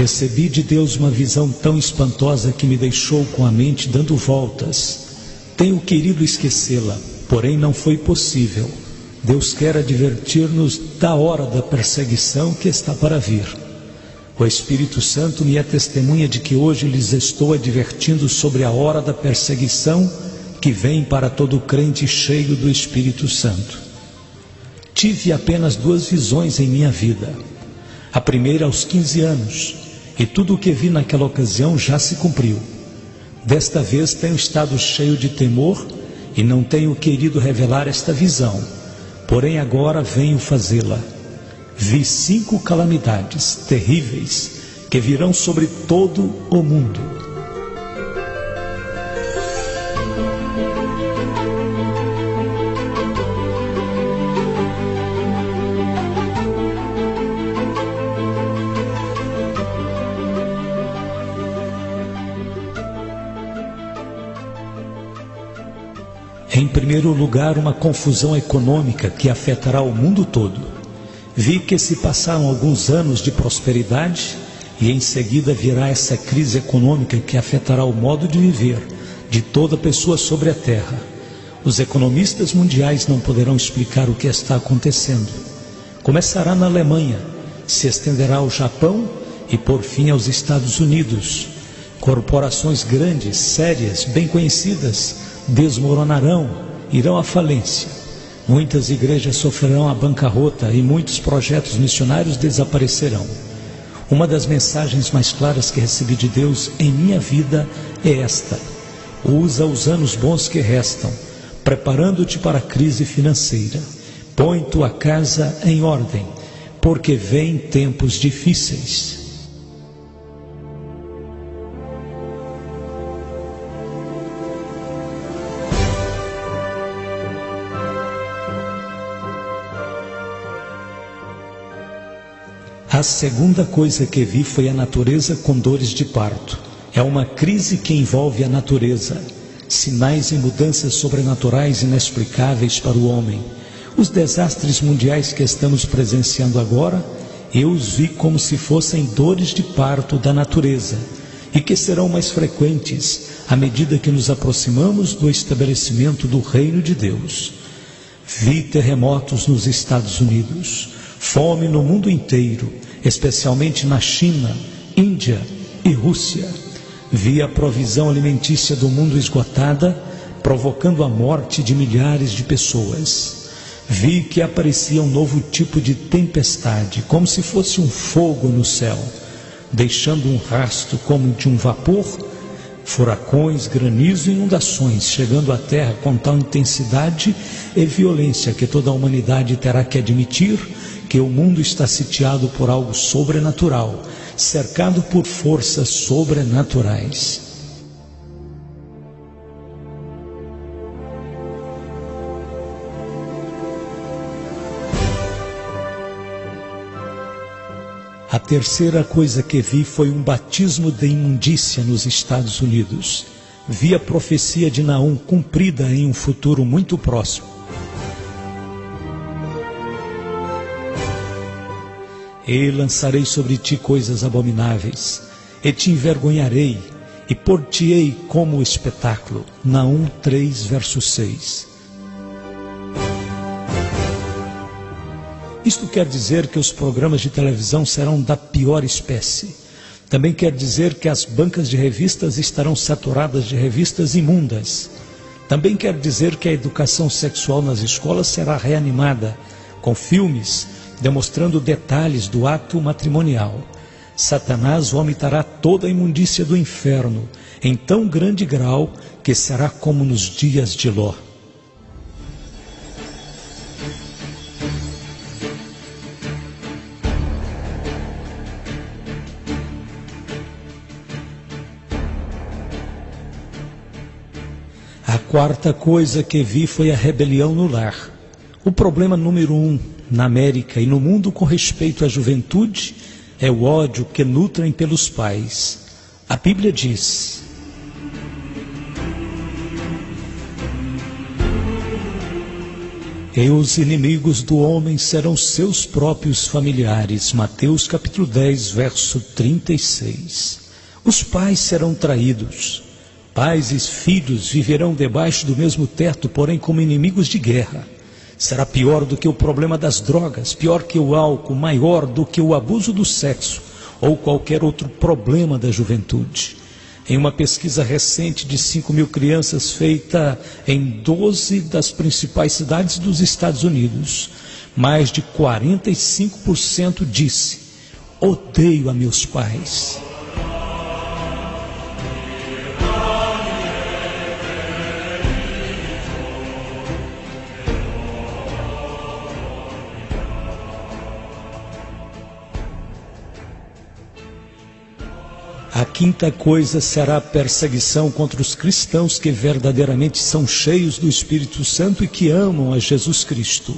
Recebi de Deus uma visão tão espantosa que me deixou com a mente dando voltas. Tenho querido esquecê-la, porém não foi possível. Deus quer advertir-nos da hora da perseguição que está para vir. O Espírito Santo me é testemunha de que hoje lhes estou advertindo sobre a hora da perseguição que vem para todo crente cheio do Espírito Santo. Tive apenas 2 visões em minha vida. A primeira aos 15 anos, e tudo o que vi naquela ocasião já se cumpriu. Desta vez tenho estado cheio de temor e não tenho querido revelar esta visão, porém agora venho fazê-la. Vi 5 calamidades terríveis que virão sobre todo o mundo. Em primeiro lugar, uma confusão econômica que afetará o mundo todo. Vi que se passaram alguns anos de prosperidade e em seguida virá essa crise econômica que afetará o modo de viver de toda pessoa sobre a terra. Os economistas mundiais não poderão explicar o que está acontecendo. Começará na Alemanha, se estenderá ao Japão e por fim aos Estados Unidos. Corporações grandes, sérias, bem conhecidas, desmoronarão, irão à falência. Muitas igrejas sofrerão a bancarrota e muitos projetos missionários desaparecerão. Uma das mensagens mais claras que recebi de Deus em minha vida é esta: usa os anos bons que restam, preparando-te para a crise financeira. Põe tua casa em ordem, porque vêm tempos difíceis. A segunda coisa que vi foi a natureza com dores de parto. É uma crise que envolve a natureza. Sinais e mudanças sobrenaturais inexplicáveis para o homem. Os desastres mundiais que estamos presenciando agora, eu os vi como se fossem dores de parto da natureza, e que serão mais frequentes à medida que nos aproximamos do estabelecimento do reino de Deus. Vi terremotos nos Estados Unidos, fome no mundo inteiro, especialmente na China, Índia e Rússia. Vi a provisão alimentícia do mundo esgotada, provocando a morte de milhares de pessoas. Vi que aparecia um novo tipo de tempestade, como se fosse um fogo no céu, deixando um rastro como de um vapor, furacões, granizo e inundações, chegando à terra com tal intensidade e violência que toda a humanidade terá que admitir que o mundo está sitiado por algo sobrenatural, cercado por forças sobrenaturais. A terceira coisa que vi foi um batismo de imundícia nos Estados Unidos. Vi a profecia de Naum cumprida em um futuro muito próximo. E lançarei sobre ti coisas abomináveis, e te envergonharei, e pôr-te-ei como espetáculo. Naum 3, verso 6. Isto quer dizer que os programas de televisão serão da pior espécie. Também quer dizer que as bancas de revistas estarão saturadas de revistas imundas. Também quer dizer que a educação sexual nas escolas será reanimada, com filmes demonstrando detalhes do ato matrimonial. Satanás vomitará toda a imundícia do inferno, em tão grande grau que será como nos dias de Ló. A quarta coisa que vi foi a rebelião no lar. O problema número 1 na América e no mundo com respeito à juventude é o ódio que nutrem pelos pais. A Bíblia diz: E os inimigos do homem serão seus próprios familiares. Mateus capítulo 10, verso 36. Os pais serão traídos. Pais e filhos viverão debaixo do mesmo teto, porém como inimigos de guerra. Será pior do que o problema das drogas, pior que o álcool, maior do que o abuso do sexo ou qualquer outro problema da juventude. Em uma pesquisa recente de 5.000 crianças feita em 12 das principais cidades dos Estados Unidos, mais de 45% disse: odeio a meus pais. A quinta coisa será a perseguição contra os cristãos que verdadeiramente são cheios do Espírito Santo e que amam a Jesus Cristo.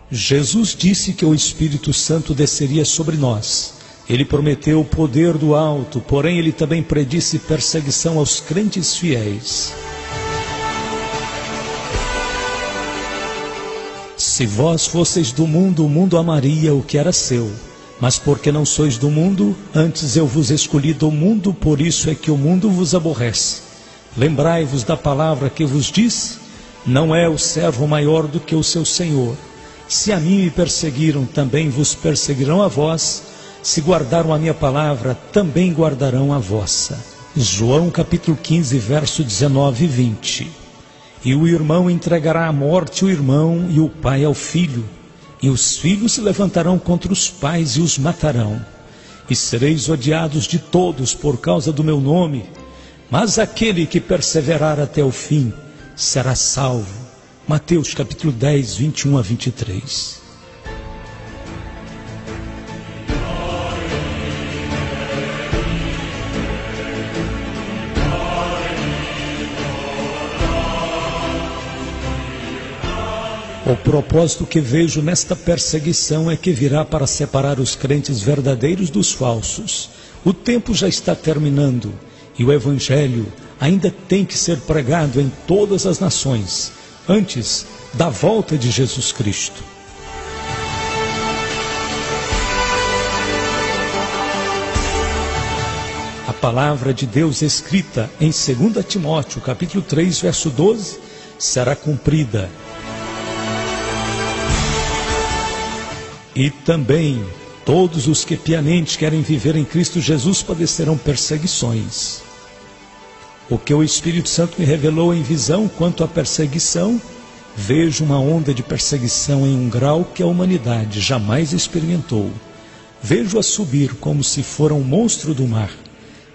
Jesus disse que o Espírito Santo desceria sobre nós. Ele prometeu o poder do alto, porém ele também predisse perseguição aos crentes fiéis. Se vós fosseis do mundo, o mundo amaria o que era seu. Mas porque não sois do mundo, antes eu vos escolhi do mundo, por isso é que o mundo vos aborrece. Lembrai-vos da palavra que vos disse: não é o servo maior do que o seu senhor. Se a mim me perseguiram, também vos perseguirão a vós. Se guardaram a minha palavra, também guardarão a vossa. João capítulo 15, verso 19 e 20. E o irmão entregará à morte o irmão, e o pai ao filho. E os filhos se levantarão contra os pais e os matarão. E sereis odiados de todos por causa do meu nome. Mas aquele que perseverar até o fim será salvo. Mateus capítulo 10, 21 a 23. O propósito que vejo nesta perseguição é que virá para separar os crentes verdadeiros dos falsos. O tempo já está terminando e o Evangelho ainda tem que ser pregado em todas as nações, antes da volta de Jesus Cristo. A palavra de Deus escrita em 2 Timóteo, capítulo 3, verso 12, será cumprida. E também todos os que piamente querem viver em Cristo Jesus padecerão perseguições. O que o Espírito Santo me revelou em visão quanto à perseguição, vejo uma onda de perseguição em um grau que a humanidade jamais experimentou. Vejo-a subir como se fora um monstro do mar.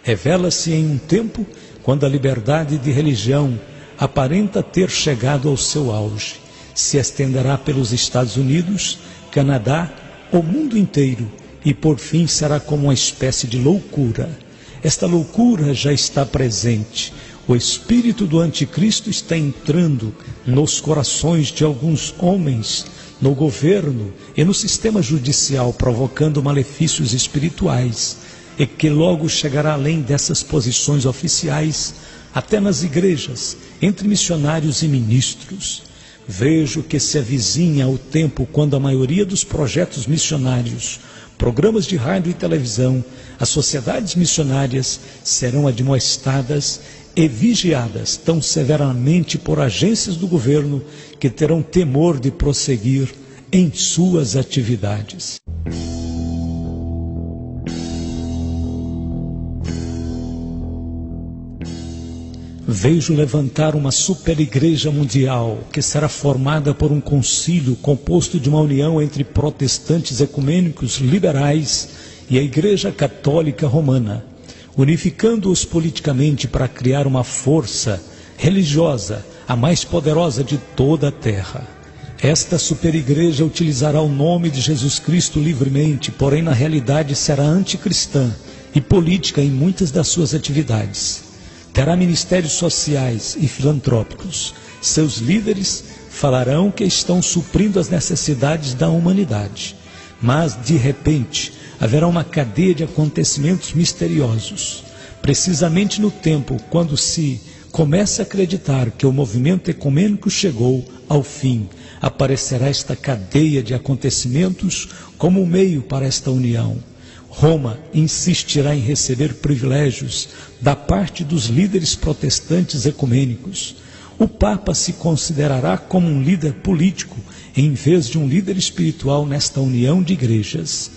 Revela-se em um tempo quando a liberdade de religião aparenta ter chegado ao seu auge. Se estenderá pelos Estados Unidos, Canadá, o mundo inteiro, e por fim será como uma espécie de loucura. Esta loucura já está presente. O espírito do anticristo está entrando nos corações de alguns homens, no governo e no sistema judicial, provocando malefícios espirituais, e que logo chegará além dessas posições oficiais, até nas igrejas, entre missionários e ministros. Vejo que se avizinha o tempo quando a maioria dos projetos missionários, programas de rádio e televisão, as sociedades missionárias serão admoestadas e vigiadas tão severamente por agências do governo que terão temor de prosseguir em suas atividades. Vejo levantar uma superigreja mundial que será formada por um concílio composto de uma união entre protestantes ecumênicos liberais e a Igreja Católica Romana, unificando-os politicamente para criar uma força religiosa, a mais poderosa de toda a terra. Esta superigreja utilizará o nome de Jesus Cristo livremente, porém na realidade será anticristã e política em muitas das suas atividades. Terá ministérios sociais e filantrópicos. Seus líderes falarão que estão suprindo as necessidades da humanidade. Mas, de repente, haverá uma cadeia de acontecimentos misteriosos. Precisamente no tempo quando se começa a acreditar que o movimento ecumênico chegou ao fim, aparecerá esta cadeia de acontecimentos como um meio para esta união. Roma insistirá em receber privilégios da parte dos líderes protestantes ecumênicos. O Papa se considerará como um líder político em vez de um líder espiritual nesta união de igrejas.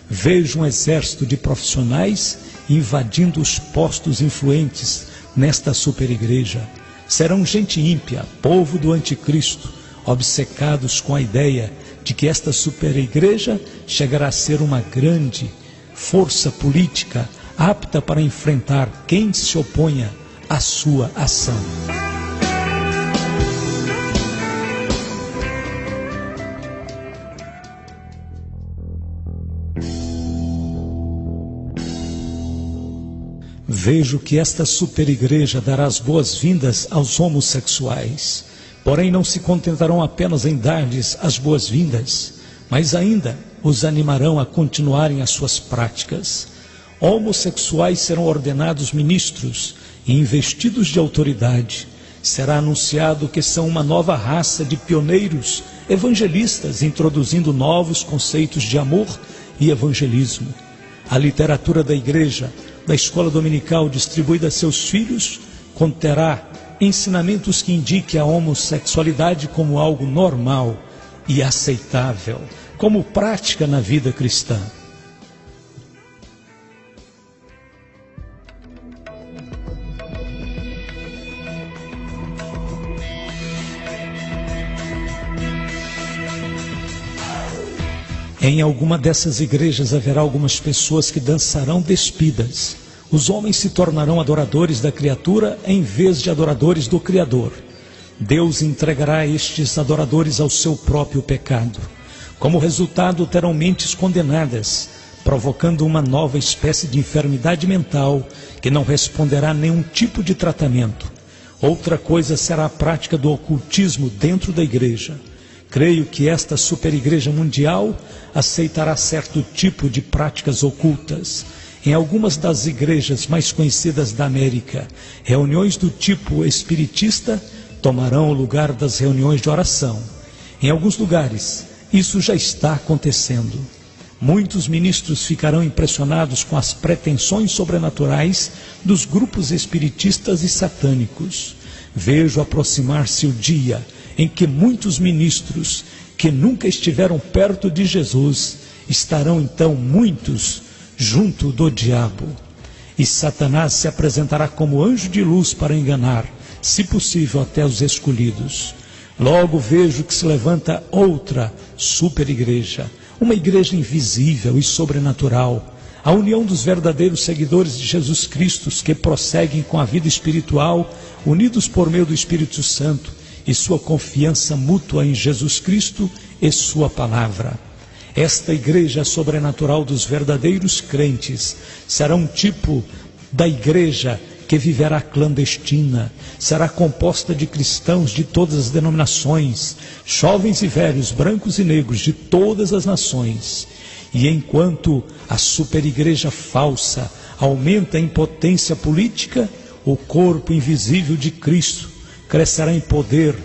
Vejo um exército de profissionais invadindo os postos influentes nesta superigreja. Serão gente ímpia, povo do anticristo, obcecados com a ideia de que esta superigreja chegará a ser uma grande força política apta para enfrentar quem se oponha à sua ação. Vejo que esta superigreja dará as boas-vindas aos homossexuais, porém não se contentarão apenas em dar-lhes as boas-vindas, mas ainda os animarão a continuarem as suas práticas. Homossexuais serão ordenados ministros e investidos de autoridade. Será anunciado que são uma nova raça de pioneiros evangelistas, introduzindo novos conceitos de amor e evangelismo. A literatura da igreja, da escola dominical distribuída a seus filhos, conterá ensinamentos que indiquem a homossexualidade como algo normal e aceitável, como prática na vida cristã. Em alguma dessas igrejas haverá algumas pessoas que dançarão despidas. Os homens se tornarão adoradores da criatura em vez de adoradores do Criador. Deus entregará estes adoradores ao seu próprio pecado. Como resultado, terão mentes condenadas, provocando uma nova espécie de enfermidade mental que não responderá a nenhum tipo de tratamento. Outra coisa será a prática do ocultismo dentro da igreja. Creio que esta superigreja mundial aceitará certo tipo de práticas ocultas. Em algumas das igrejas mais conhecidas da América, reuniões do tipo espiritista tomarão o lugar das reuniões de oração. Em alguns lugares, isso já está acontecendo. Muitos ministros ficarão impressionados com as pretensões sobrenaturais dos grupos espiritistas e satânicos. Vejo aproximar-se o dia em que muitos ministros que nunca estiveram perto de Jesus estarão então muitos junto do diabo. E Satanás se apresentará como anjo de luz para enganar, se possível, até os escolhidos. Logo vejo que se levanta outra superigreja, uma igreja invisível e sobrenatural, a união dos verdadeiros seguidores de Jesus Cristo que prosseguem com a vida espiritual, unidos por meio do Espírito Santo, e sua confiança mútua em Jesus Cristo e sua palavra. Esta igreja sobrenatural dos verdadeiros crentes será um tipo da igreja que viverá clandestina, será composta de cristãos de todas as denominações, jovens e velhos, brancos e negros de todas as nações. E enquanto a superigreja falsa aumenta em potência política, o corpo invisível de Cristo crescerá em poder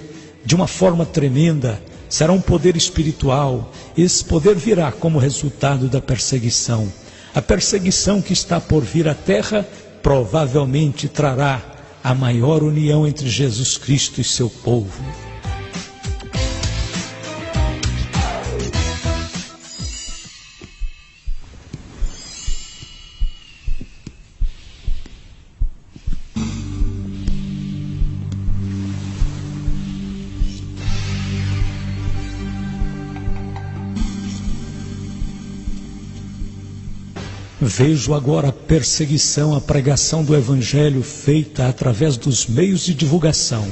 de uma forma tremenda, será um poder espiritual. Esse poder virá como resultado da perseguição. A perseguição que está por vir à terra provavelmente trará a maior união entre Jesus Cristo e seu povo. Vejo agora a perseguição à pregação do Evangelho feita através dos meios de divulgação.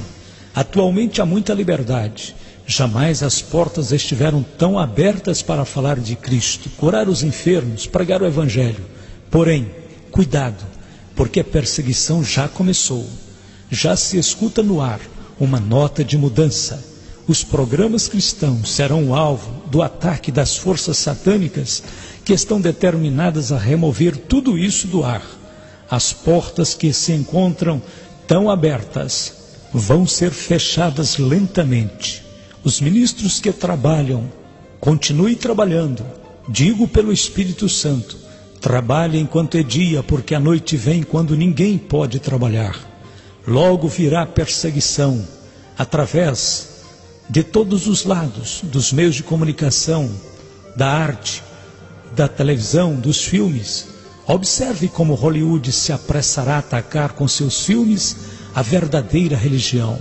Atualmente há muita liberdade. Jamais as portas estiveram tão abertas para falar de Cristo, curar os enfermos, pregar o Evangelho. Porém, cuidado, porque a perseguição já começou. Já se escuta no ar uma nota de mudança. Os programas cristãos serão o alvo do ataque das forças satânicas que estão determinadas a remover tudo isso do ar. As portas que se encontram tão abertas vão ser fechadas lentamente. Os ministros que trabalham, continue trabalhando, digo pelo Espírito Santo, trabalhe enquanto é dia, porque a noite vem quando ninguém pode trabalhar. Logo virá perseguição, através de todos os lados, dos meios de comunicação, da arte, da televisão, dos filmes. Observe como Hollywood se apressará a atacar com seus filmes a verdadeira religião.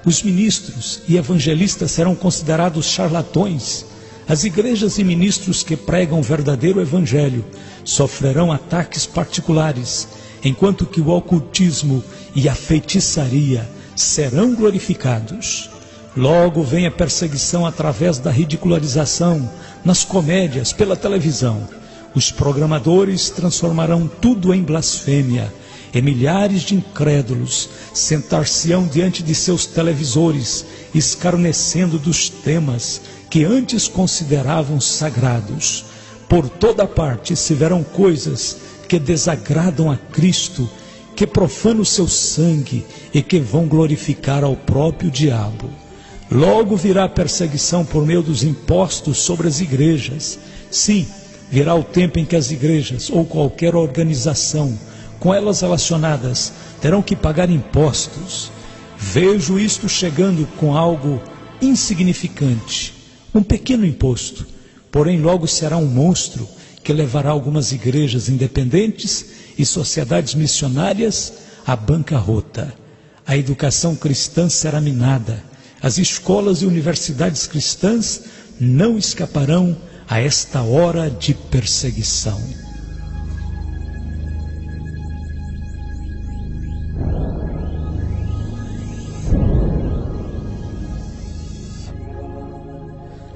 Os ministros e evangelistas serão considerados charlatões. As igrejas e ministros que pregam o verdadeiro evangelho sofrerão ataques particulares, enquanto que o ocultismo e a feitiçaria serão glorificados. Logo vem a perseguição através da ridicularização, nas comédias, pela televisão. Os programadores transformarão tudo em blasfêmia, e milhares de incrédulos sentar-se-ão diante de seus televisores, escarnecendo dos temas que antes consideravam sagrados. Por toda parte se verão coisas que desagradam a Cristo, que profanam o seu sangue e que vão glorificar ao próprio diabo. Logo virá a perseguição por meio dos impostos sobre as igrejas. Sim, virá o tempo em que as igrejas ou qualquer organização com elas relacionadas terão que pagar impostos. Vejo isto chegando com algo insignificante, um pequeno imposto, porém logo será um monstro que levará algumas igrejas independentes e sociedades missionárias à bancarrota. A educação cristã será minada. As escolas e universidades cristãs não escaparão a esta hora de perseguição.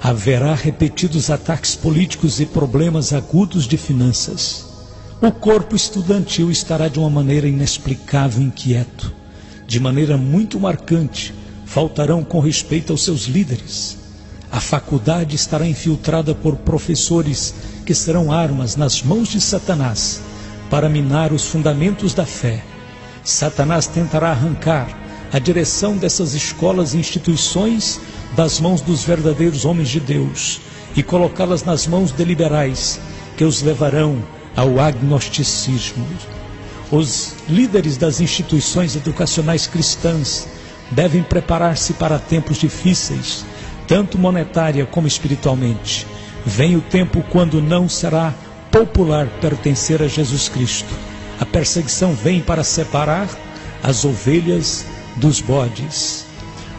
Haverá repetidos ataques políticos e problemas agudos de finanças. O corpo estudantil estará de uma maneira inexplicável inquieto. De maneira muito marcante, faltarão com respeito aos seus líderes. A faculdade estará infiltrada por professores que serão armas nas mãos de Satanás para minar os fundamentos da fé. Satanás tentará arrancar a direção dessas escolas e instituições das mãos dos verdadeiros homens de Deus e colocá-las nas mãos de liberais que os levarão ao agnosticismo. Os líderes das instituições educacionais cristãs devem preparar-se para tempos difíceis, tanto monetária como espiritualmente. Vem o tempo quando não será popular pertencer a Jesus Cristo. A perseguição vem para separar as ovelhas dos bodes.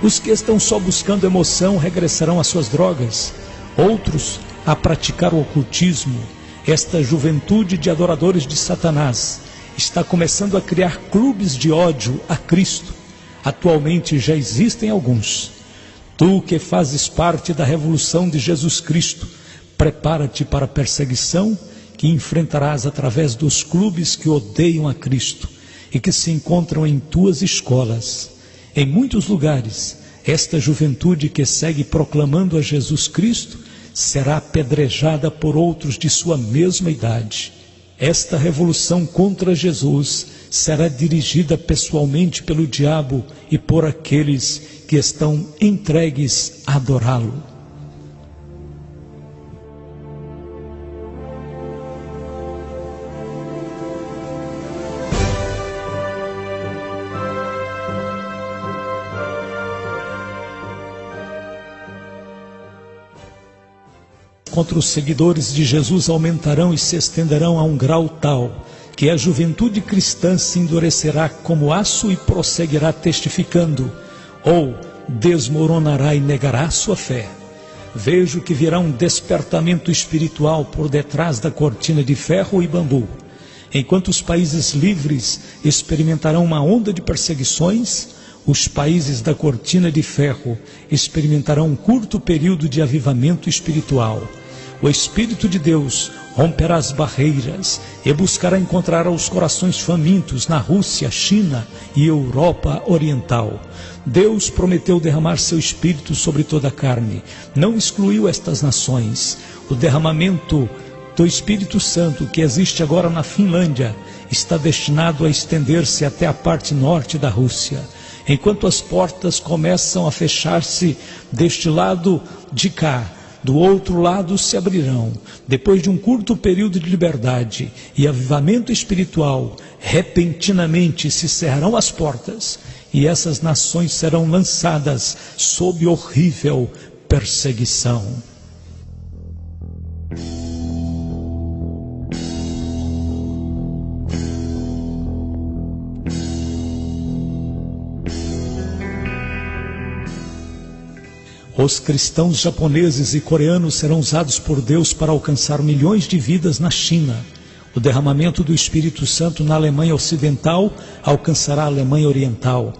Os que estão só buscando emoção regressarão às suas drogas, outros a praticar o ocultismo. Esta juventude de adoradores de Satanás está começando a criar clubes de ódio a Cristo. Atualmente já existem alguns. Tu que fazes parte da revolução de Jesus Cristo, prepara-te para a perseguição que enfrentarás através dos clubes que odeiam a Cristo e que se encontram em tuas escolas. Em muitos lugares, esta juventude que segue proclamando a Jesus Cristo será apedrejada por outros de sua mesma idade. Esta revolução contra Jesus será dirigida pessoalmente pelo diabo e por aqueles que estão entregues a adorá-lo. Contra os seguidores de Jesus aumentarão e se estenderão a um grau tal que a juventude cristã se endurecerá como aço e prosseguirá testificando, ou desmoronará e negará sua fé. Vejo que virá um despertamento espiritual por detrás da cortina de ferro e bambu. Enquanto os países livres experimentarão uma onda de perseguições, os países da cortina de ferro experimentarão um curto período de avivamento espiritual. O Espírito de Deus romperá as barreiras e buscará encontrar os corações famintos na Rússia, China e Europa Oriental. Deus prometeu derramar seu Espírito sobre toda a carne. Não excluiu estas nações. O derramamento do Espírito Santo que existe agora na Finlândia está destinado a estender-se até a parte norte da Rússia. Enquanto as portas começam a fechar-se deste lado de cá, do outro lado se abrirão. Depois de um curto período de liberdade e avivamento espiritual, repentinamente se cerrarão as portas e essas nações serão lançadas sob horrível perseguição. Os cristãos japoneses e coreanos serão usados por Deus para alcançar milhões de vidas na China. O derramamento do Espírito Santo na Alemanha Ocidental alcançará a Alemanha Oriental.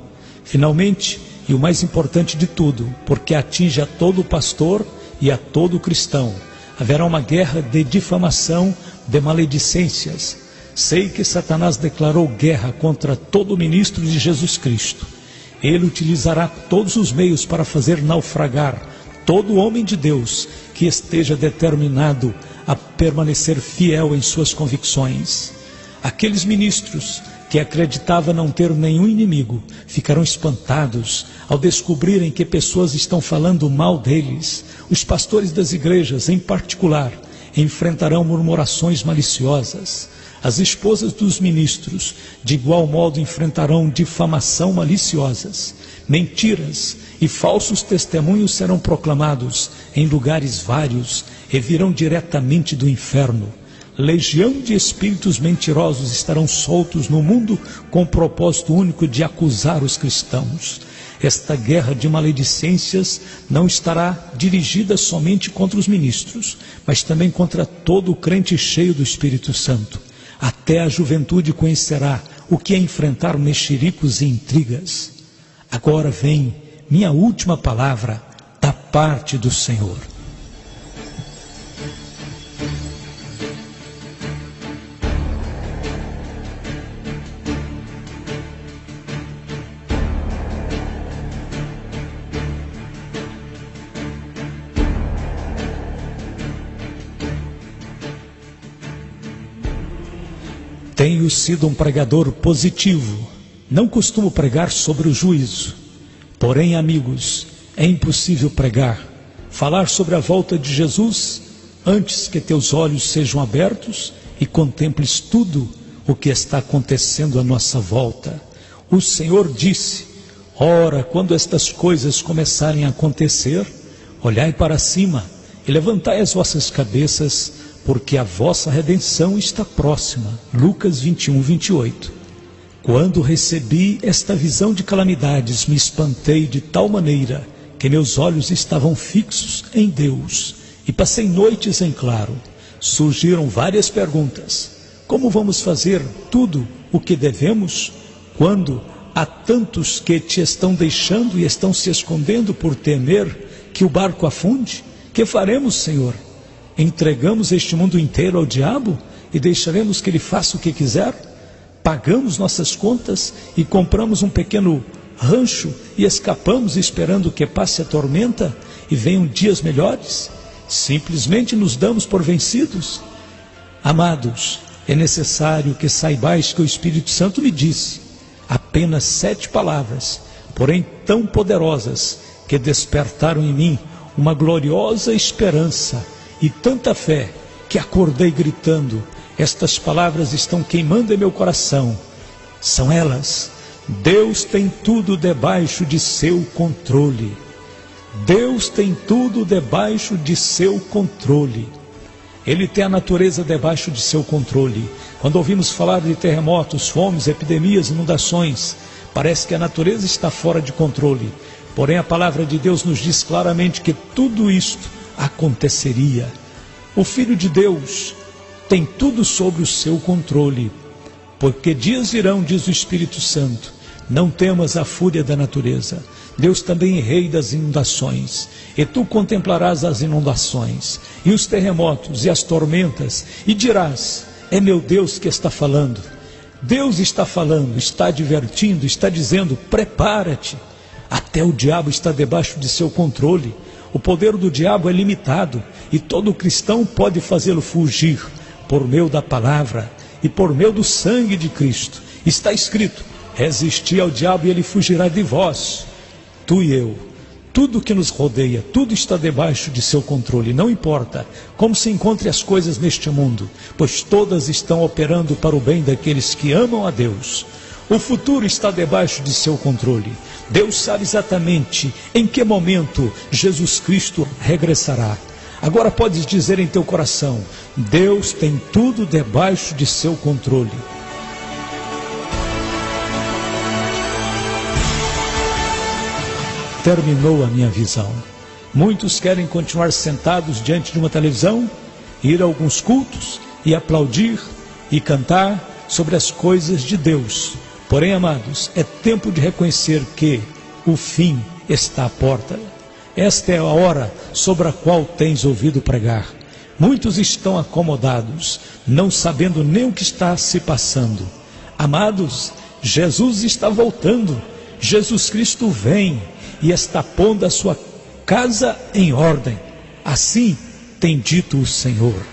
Finalmente, e o mais importante de tudo, porque atinge a todo pastor e a todo cristão, haverá uma guerra de difamação, de maledicências. Sei que Satanás declarou guerra contra todo ministro de Jesus Cristo. Ele utilizará todos os meios para fazer naufragar todo homem de Deus que esteja determinado a permanecer fiel em suas convicções. Aqueles ministros que acreditavam não ter nenhum inimigo ficarão espantados ao descobrirem que pessoas estão falando mal deles. Os pastores das igrejas, em particular, enfrentarão murmurações maliciosas. As esposas dos ministros, de igual modo, enfrentarão difamação maliciosas. Mentiras e falsos testemunhos serão proclamados em lugares vários e virão diretamente do inferno. Legião de espíritos mentirosos estarão soltos no mundo com o propósito único de acusar os cristãos. Esta guerra de maledicências não estará dirigida somente contra os ministros, mas também contra todo o crente cheio do Espírito Santo. Até a juventude conhecerá o que é enfrentar mexericos e intrigas. Agora vem minha última palavra da parte do Senhor. Tenho sido um pregador positivo, não costumo pregar sobre o juízo. Porém, amigos, é impossível pregar, falar sobre a volta de Jesus antes que teus olhos sejam abertos e contemples tudo o que está acontecendo à nossa volta. O Senhor disse: ora, quando estas coisas começarem a acontecer, olhai para cima e levantai as vossas cabeças, porque a vossa redenção está próxima. Lucas 21, 28. Quando recebi esta visão de calamidades, me espantei de tal maneira que meus olhos estavam fixos em Deus e passei noites em claro. Surgiram várias perguntas. Como vamos fazer tudo o que devemos quando há tantos que te estão deixando e estão se escondendo por temer que o barco afunde? Que faremos, Senhor? Entregamos este mundo inteiro ao diabo e deixaremos que ele faça o que quiser? Pagamos nossas contas e compramos um pequeno rancho e escapamos esperando que passe a tormenta e venham dias melhores? Simplesmente nos damos por vencidos? Amados, é necessário que saibais que o Espírito Santo me disse apenas 7 palavras, porém tão poderosas que despertaram em mim uma gloriosa esperança e tanta fé que acordei gritando: estas palavras estão queimando em meu coração. São elas: Deus tem tudo debaixo de seu controle. Deus tem tudo debaixo de seu controle. Ele tem a natureza debaixo de seu controle. Quando ouvimos falar de terremotos, fomes, epidemias, inundações, parece que a natureza está fora de controle. Porém, a palavra de Deus nos diz claramente que tudo isto aconteceria. O Filho de Deus tem tudo sob o seu controle, porque dias virão, diz o Espírito Santo, não temas a fúria da natureza. Deus também é rei das inundações, e tu contemplarás as inundações, e os terremotos, e as tormentas, e dirás: é meu Deus que está falando. Deus está falando, está advertindo, está dizendo: prepara-te. Até o diabo está debaixo de seu controle. O poder do diabo é limitado e todo cristão pode fazê-lo fugir por meio da palavra e por meio do sangue de Cristo. Está escrito: resisti ao diabo e ele fugirá de vós. Tu e eu, tudo que nos rodeia, tudo está debaixo de seu controle. Não importa como se encontrem as coisas neste mundo, pois todas estão operando para o bem daqueles que amam a Deus. O futuro está debaixo de seu controle. Deus sabe exatamente em que momento Jesus Cristo regressará. Agora podes dizer em teu coração: Deus tem tudo debaixo de seu controle. Terminou a minha visão. Muitos querem continuar sentados diante de uma televisão, ir a alguns cultos e aplaudir e cantar sobre as coisas de Deus. Porém, amados, é tempo de reconhecer que o fim está à porta. Esta é a hora sobre a qual tens ouvido pregar. Muitos estão acomodados, não sabendo nem o que está se passando. Amados, Jesus está voltando. Jesus Cristo vem e está pondo a sua casa em ordem. Assim tem dito o Senhor.